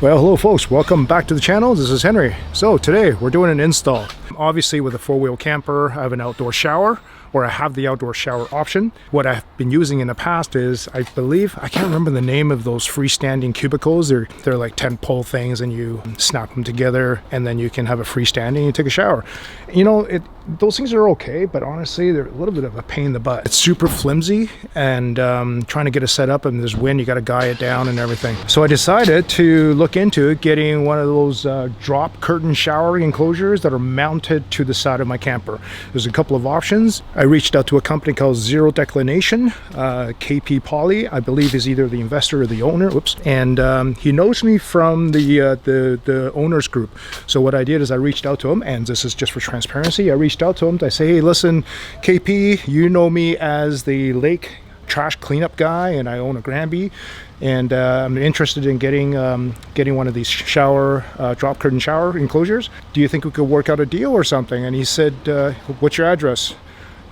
Well, hello folks, welcome back to the channel. This is Henry. So today we're doing an install. Obviously with a four-wheel camper, I have an outdoor shower, or I have the outdoor shower option. What I've been using in the past is, I believe, I can't remember the name of those freestanding cubicles. They're like 10 pole things and you snap them together and then you can have a freestanding and you take a shower. You know, those things are okay, but honestly, they're a little bit of a pain in the butt. It's super flimsy and trying to get it set up, and there's wind, you got to guy it down and everything. So I decided to look into getting one of those drop curtain shower enclosures that are mounted to the side of my camper. There's a couple of options. I reached out to a company called Declination. KP Poly, I believe, is either the investor or the owner. Oops. And he knows me from the owners group. So what I did is I reached out to him, and this is just for transparency. I reached out to him. I say, hey, listen, KP, you know me as the lake trash cleanup guy, and I own a Granby, and I'm interested in getting one of these shower drop curtain shower enclosures. Do you think we could work out a deal or something? And he said, what's your address?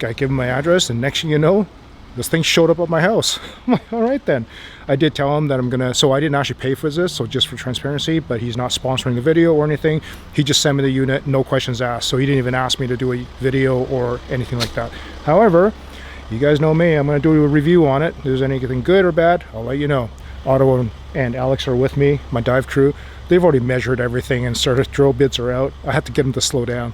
I give him my address, and next thing you know, this thing showed up at my house. I'm like, all right then. I did tell him that I'm gonna, so I didn't actually pay for this, so just for transparency, but he's not sponsoring the video or anything. He just sent me the unit, no questions asked. So he didn't even ask me to do a video or anything like that. However, you guys know me, I'm gonna do a review on it. If there's anything good or bad, I'll let you know. Otto and Alex are with me, my dive crew. They've already measured everything and started, drill bits are out. I had to get them to slow down.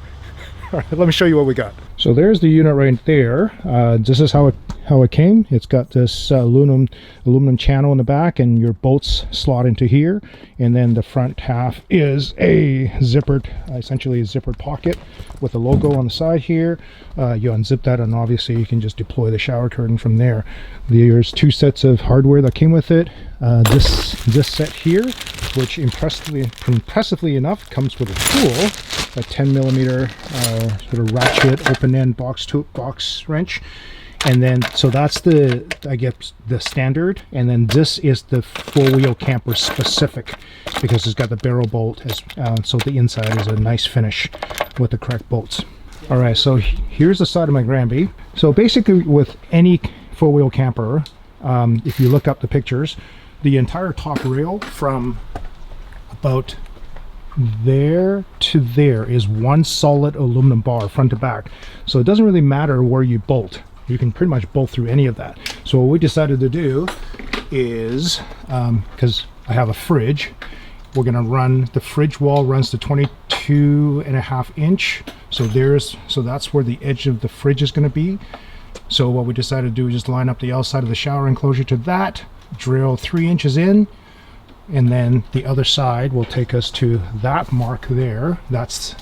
All right, let me show you what we got. So there's the unit right there. This is how it came. It's got this aluminum channel in the back, and your bolts slot into here. And then the front half is a zippered, essentially a zippered pocket with a logo on the side here. You unzip that, and obviously you can just deploy the shower curtain from there. There's two sets of hardware that came with it. This set here, which impressively enough comes with a tool, a 10mm sort of ratchet open-end box wrench. And then, so that's I guess the standard, and then this is the four-wheel camper specific, because it's got the barrel bolt, so the inside is a nice finish with the correct bolts. All right, so here's the side of my Granby. So basically with any four-wheel camper, if you look up the pictures, the entire top rail from about there to there is one solid aluminum bar front to back. So it doesn't really matter where you bolt. You can pretty much bolt through any of that. So what we decided to do is, because I have a fridge, we're gonna run, the fridge wall runs to 22.5 inch. So that's where the edge of the fridge is gonna be. So what we decided to do is just line up the outside of the shower enclosure to that, drill 3 inches in, and then the other side will take us to that mark there. That's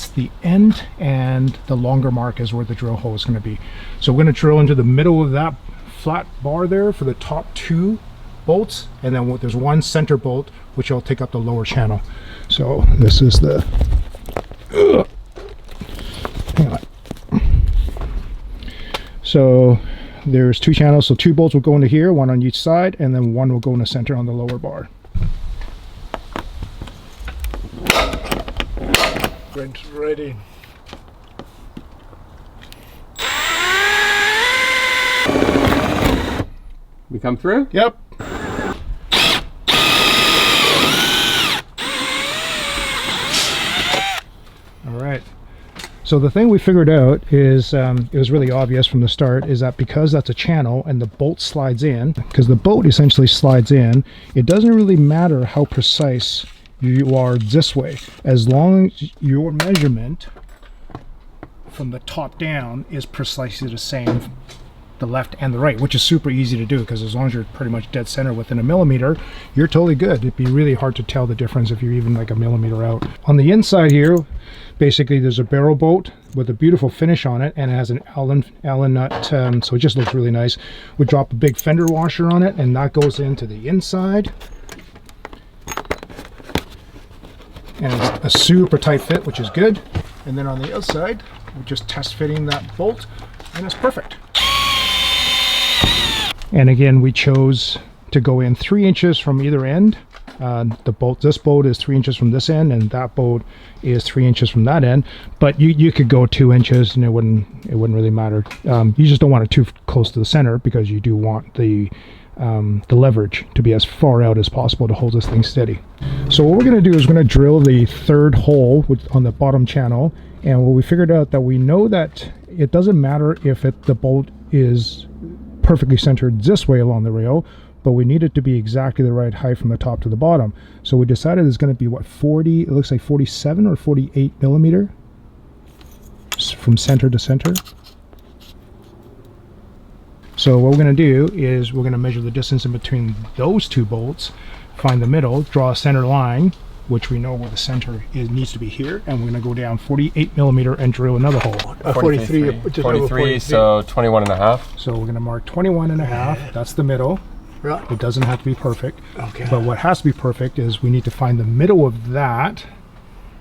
the end, and the longer mark is where the drill hole is going to be. So we're going to drill into the middle of that flat bar there for the top two bolts, and then there's one center bolt which will take up the lower channel. So this is the hang on. So there's two channels, so two bolts will go into here, one on each side, and then one will go in the center on the lower bar. Ready. We come through? Yep. All right. So the thing we figured out is, it was really obvious from the start, is that because that's a channel and the bolt slides in, because the bolt essentially slides in, it doesn't really matter how precise you are this way, as long as your measurement from the top down is precisely the same, the left and the right, which is super easy to do, because as long as you're pretty much dead center within a millimeter, you're totally good. It'd be really hard to tell the difference if you're even like a millimeter out. On the inside here, basically there's a barrel bolt with a beautiful finish on it, and it has an Allen nut, so it just looks really nice. We drop a big fender washer on it, and that goes into the inside. And it's a super tight fit, which is good. And then on the outside, we're just test fitting that bolt, and it's perfect. And again, we chose to go in 3 inches from either end. This bolt is 3 inches from this end, and that bolt is 3 inches from that end. But you could go 2 inches, and it wouldn't really matter. You just don't want it too close to the center, because you do want the the leverage to be as far out as possible to hold this thing steady. So what we're going to do is we're going to drill the third hole on the bottom channel, and what we figured out that we know that it doesn't matter if the bolt is perfectly centered this way along the rail, but we need it to be exactly the right height from the top to the bottom. So we decided it's going to be what, 40, it looks like 47 or 48 millimeter from center to center. So what we're going to do is we're going to measure the distance in between those two bolts, find the middle, draw a center line, which we know where the center needs to be here, and we're going to go down 48 millimeter and drill another hole. 43, so 21 and a half. So we're going to mark 21 and a half. That's the middle. Right. It doesn't have to be perfect. Okay. But what has to be perfect is we need to find the middle of that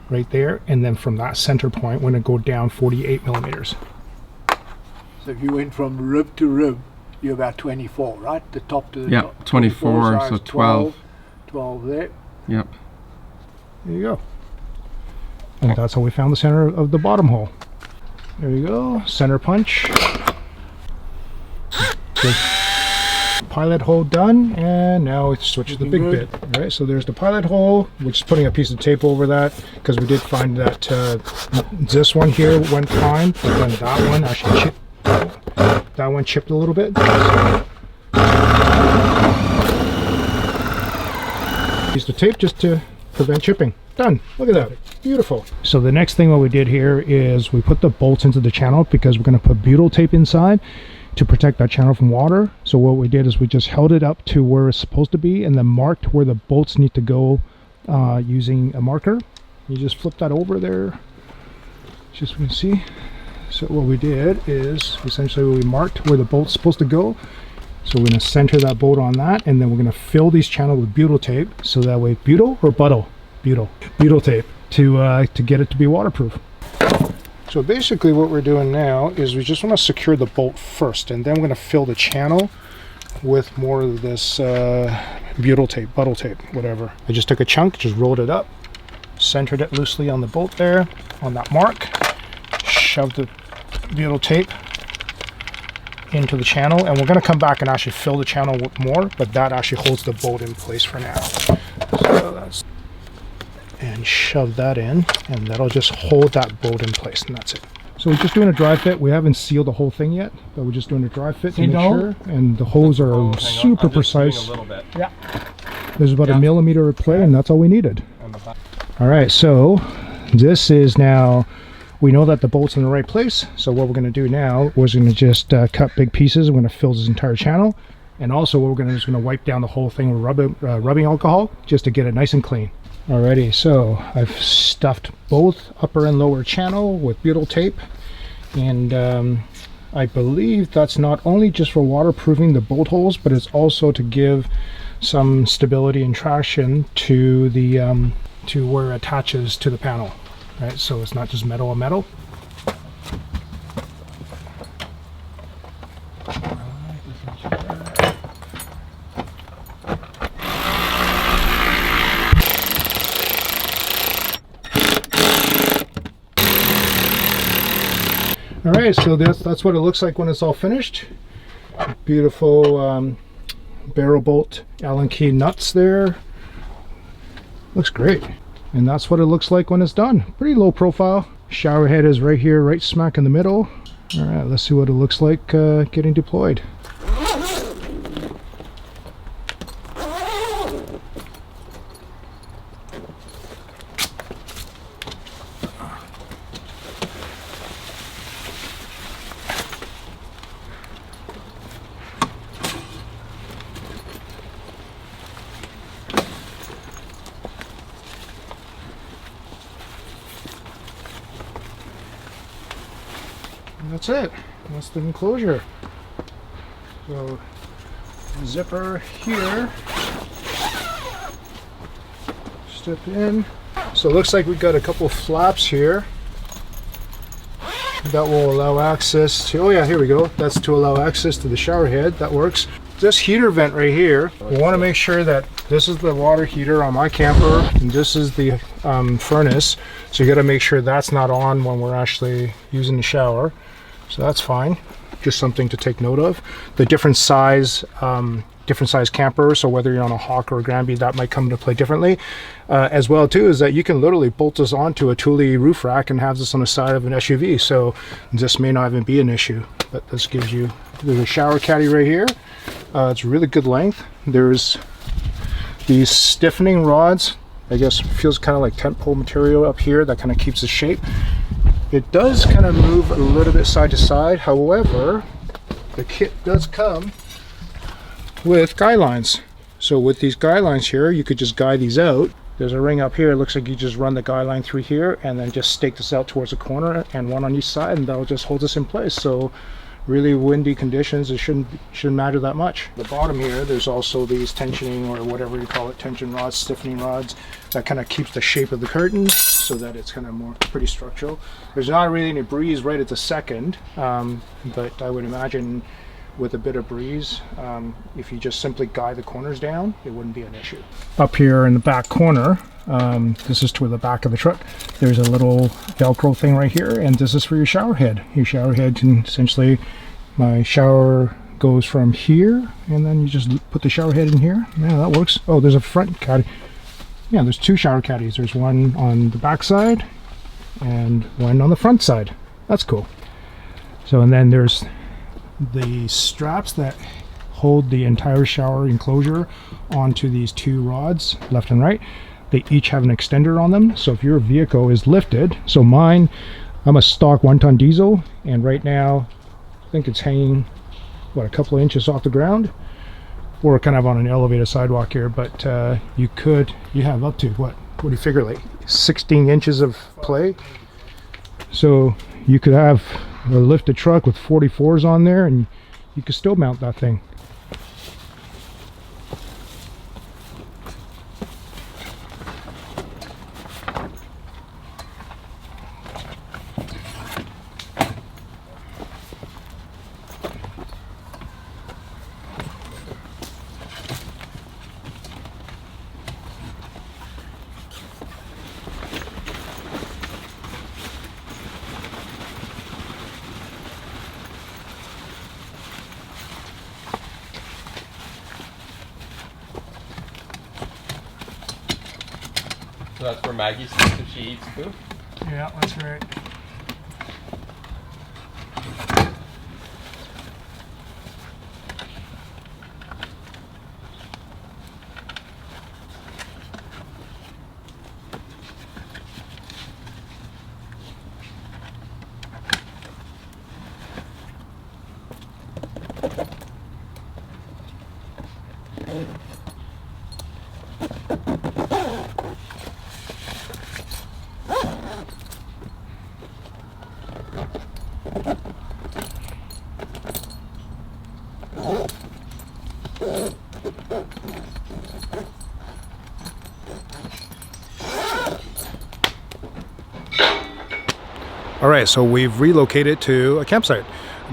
right there, and then from that center point, we're going to go down 48 millimeters. So if you went from rib to rib, you're about 24, right? The top to the Yep, top. 24, so 12. 12 there. Yep. There you go. And that's how we found the center of the bottom hole. There you go. Center punch. Good. Pilot hole done, and now we switch to the big bit. All right, so there's the pilot hole. We're just putting a piece of tape over that because we did find that this one here went fine, but then that one actually chipped. That one chipped a little bit. Use the tape just to prevent chipping. Done. Look at that. Beautiful. So the next thing what we did here is we put the bolts into the channel because we're going to put butyl tape inside to protect that channel from water. So what we did is we just held it up to where it's supposed to be and then marked where the bolts need to go using a marker. You just flip that over there, just so we can see. So what we did is essentially we marked where the bolt's supposed to go. So we're going to center that bolt on that, and then we're going to fill these channels with butyl tape, so that way butyl or butyl tape to get it to be waterproof. So basically what we're doing now is we just want to secure the bolt first, and then we're going to fill the channel with more of this butyl tape, whatever. I just took a chunk, just rolled it up, centered it loosely on the bolt there, on that mark, shoved the butyl tape into the channel, and we're going to come back and actually fill the channel with more, but that actually holds the bolt in place for now. So that's, and shove that in, and that'll just hold that bolt in place, and that's it. So we're just doing a dry fit. We haven't sealed the whole thing yet, but we're just doing a dry fit to make sure, and the holes are super precise. A little bit. Yeah. There's about a millimeter of play, and that's all we needed. All right, so this is now, we know that the bolt's in the right place, so what we're going to do now is going to just cut big pieces. We're going to fill this entire channel, and also what we're going to do is going to wipe down the whole thing with rubbing alcohol just to get it nice and clean. Alrighty, so I've stuffed both upper and lower channel with butyl tape, and I believe that's not only just for waterproofing the bolt holes, but it's also to give some stability and traction to the to where it attaches to the panel. Right, so it's not just metal on metal. All right, so that's what it looks like when it's all finished. Beautiful barrel bolt Allen key nuts there. Looks great. And that's what it looks like when it's done. Pretty low profile. Shower head is right here, right smack in the middle. All right, let's see what it looks like getting deployed. And that's it. That's the enclosure. So zipper here. Step in. So it looks like we've got a couple of flaps here that will allow access to, oh yeah, here we go. That's to allow access to the shower head. That works. This heater vent right here, we want to make sure that this is the water heater on my camper and this is the furnace. So you got to make sure that's not on when we're actually using the shower. So that's fine. Just something to take note of. The different size different size camper, so whether you're on a Hawk or a Granby, that might come into play differently. As well too is that you can literally bolt this onto a Thule roof rack and have this on the side of an SUV, so this may not even be an issue. But this gives you, there's a shower caddy right here. It's really good length. There's these stiffening rods, I guess feels kind of like tent pole material up here that kind of keeps the shape. It does kind of move a little bit side to side. However, the kit does come with guy lines. So with these guy lines here, you could just guide these out. There's a ring up here. It looks like you just run the guy line through here and then just stake this out towards the corner, and one on each side, and that'll just hold this in place. So really windy conditions, it shouldn't matter that much. The bottom here, there's also these tensioning, or whatever you call it, tension rods, stiffening rods, that kind of keeps the shape of the curtain so that it's kind of more pretty structural. There's not really any breeze right at the second, but I would imagine with a bit of breeze, if you just simply guide the corners down, it wouldn't be an issue. Up here in the back corner, this is toward the back of the truck, there's a little Velcro thing right here, and this is for your shower head. Your shower head can essentially, my shower goes from here, and then you just put the shower head in here. Yeah, that works. Oh, there's a front caddy. Yeah, there's two shower caddies. There's one on the back side and one on the front side. That's cool. So, and then there's the straps that hold the entire shower enclosure onto these two rods, left and right. They each have an extender on them, so if your vehicle is lifted, so mine, I'm a stock 1-ton diesel, and right now I think it's hanging, what, a couple of inches off the ground. We're kind of on an elevated sidewalk here, but you have up to, what do you figure, like 16 inches of play? So you could have a lifted truck with 44s on there, and you could still mount that thing. So that's where Maggie sleeps if she eats too? Yeah, that's right. All right, so we've relocated to a campsite.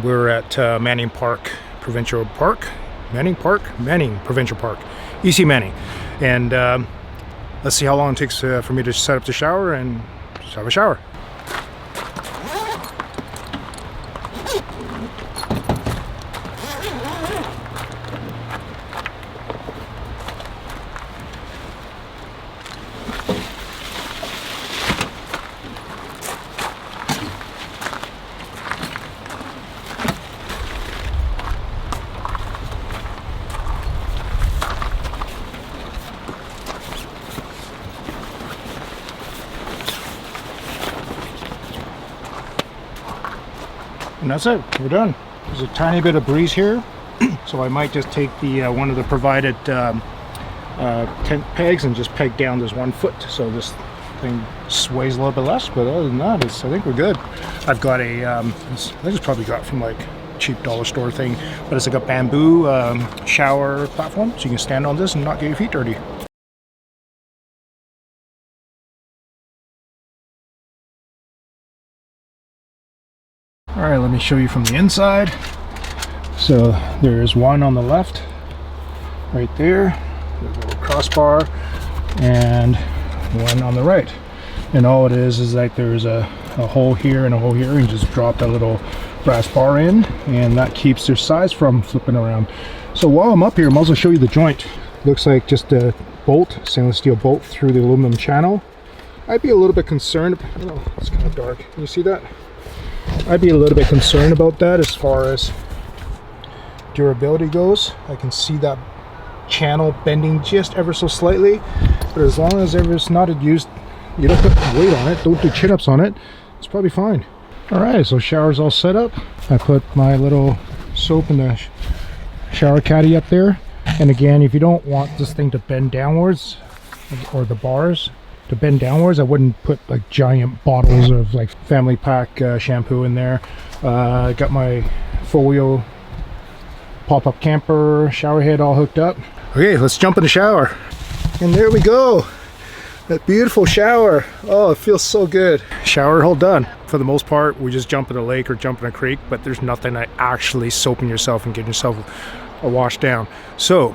We're at Manning Provincial Park, EC Manning, and let's see how long it takes for me to set up the shower and just have a shower. And that's it, we're done. There's a tiny bit of breeze here, so I might just take the one of the provided tent pegs and just peg down this 1 foot so this thing sways a little bit less. But other than that, I think we're good. I've got a, I just probably got from like cheap dollar store thing, but it's like a bamboo shower platform, so you can stand on this and not get your feet dirty. All right, let me show you from the inside. So there's one on the left, right there. There's a little crossbar, and one on the right. And all it is like there's a hole here and a hole here, and just drop that little brass bar in, and that keeps their size from flipping around. So while I'm up here, I might as well show you the joint. Looks like just a bolt, stainless steel bolt through the aluminum channel. I'd be a little bit concerned, oh, it's kind of dark, can you see that? I'd be a little bit concerned about that as far as durability goes. I can see that channel bending just ever so slightly, but as long as it's not used, you don't put weight on it, don't do chin-ups on it, it's probably fine. All right, so shower's all set up. I put my little soap in the shower caddy up there, and again, if you don't want this thing to bend downwards, or the bars to bend downwards, I wouldn't put like giant bottles of like family pack shampoo in there. I got my four-wheel pop-up camper shower head all hooked up. Okay, let's jump in the shower. And there we go. That beautiful shower. Oh, it feels so good. Shower all done. For the most part, we just jump in a lake or jump in a creek, but there's nothing like actually soaping yourself and getting yourself a wash down. So,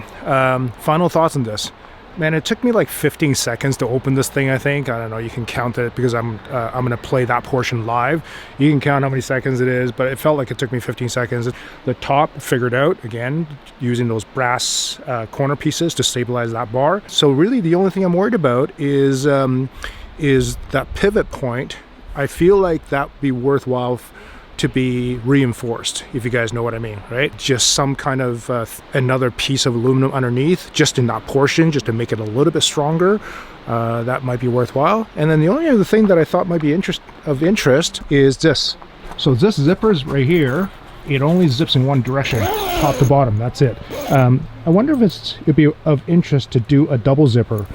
final thoughts on this. Man, it took me like 15 seconds to open this thing, I think. I don't know, you can count it because I'm going to play that portion live. You can count how many seconds it is, but it felt like it took me 15 seconds. The top figured out, again, using those brass corner pieces to stabilize that bar. So really the only thing I'm worried about is that pivot point. I feel like that would be worthwhile to be reinforced, if you guys know what I mean, right? Just some kind of another piece of aluminum underneath, just in that portion, just to make it a little bit stronger. That might be worthwhile. And then the only other thing that I thought might be of interest is this. So this zipper is right here. It only zips in one direction, top to bottom, that's it. I wonder if it'd be of interest to do a double zipper,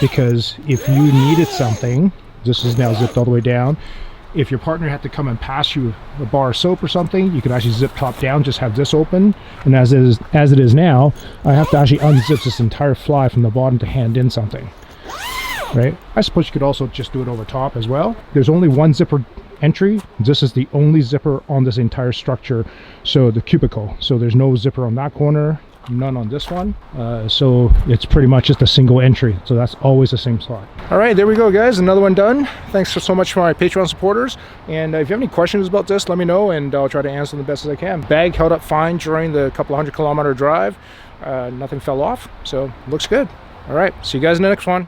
because if you needed something, this is now zipped all the way down. If your partner had to come and pass you a bar of soap or something, you could actually zip top down, just have this open. And as it is now, I have to actually unzip this entire fly from the bottom to hand in something, right? I suppose you could also just do it over top as well. There's only one zipper entry. This is the only zipper on this entire structure, so the cubicle. So there's no zipper on that corner, none on this one. So it's pretty much just a single entry. So that's always the same slot. All right, there we go, guys. Another one done. Thanks so much for my Patreon supporters. And if you have any questions about this, let me know and I'll try to answer them the best as I can. Bag held up fine during the couple 100-kilometer drive. Nothing fell off, so looks good. All right, see you guys in the next one.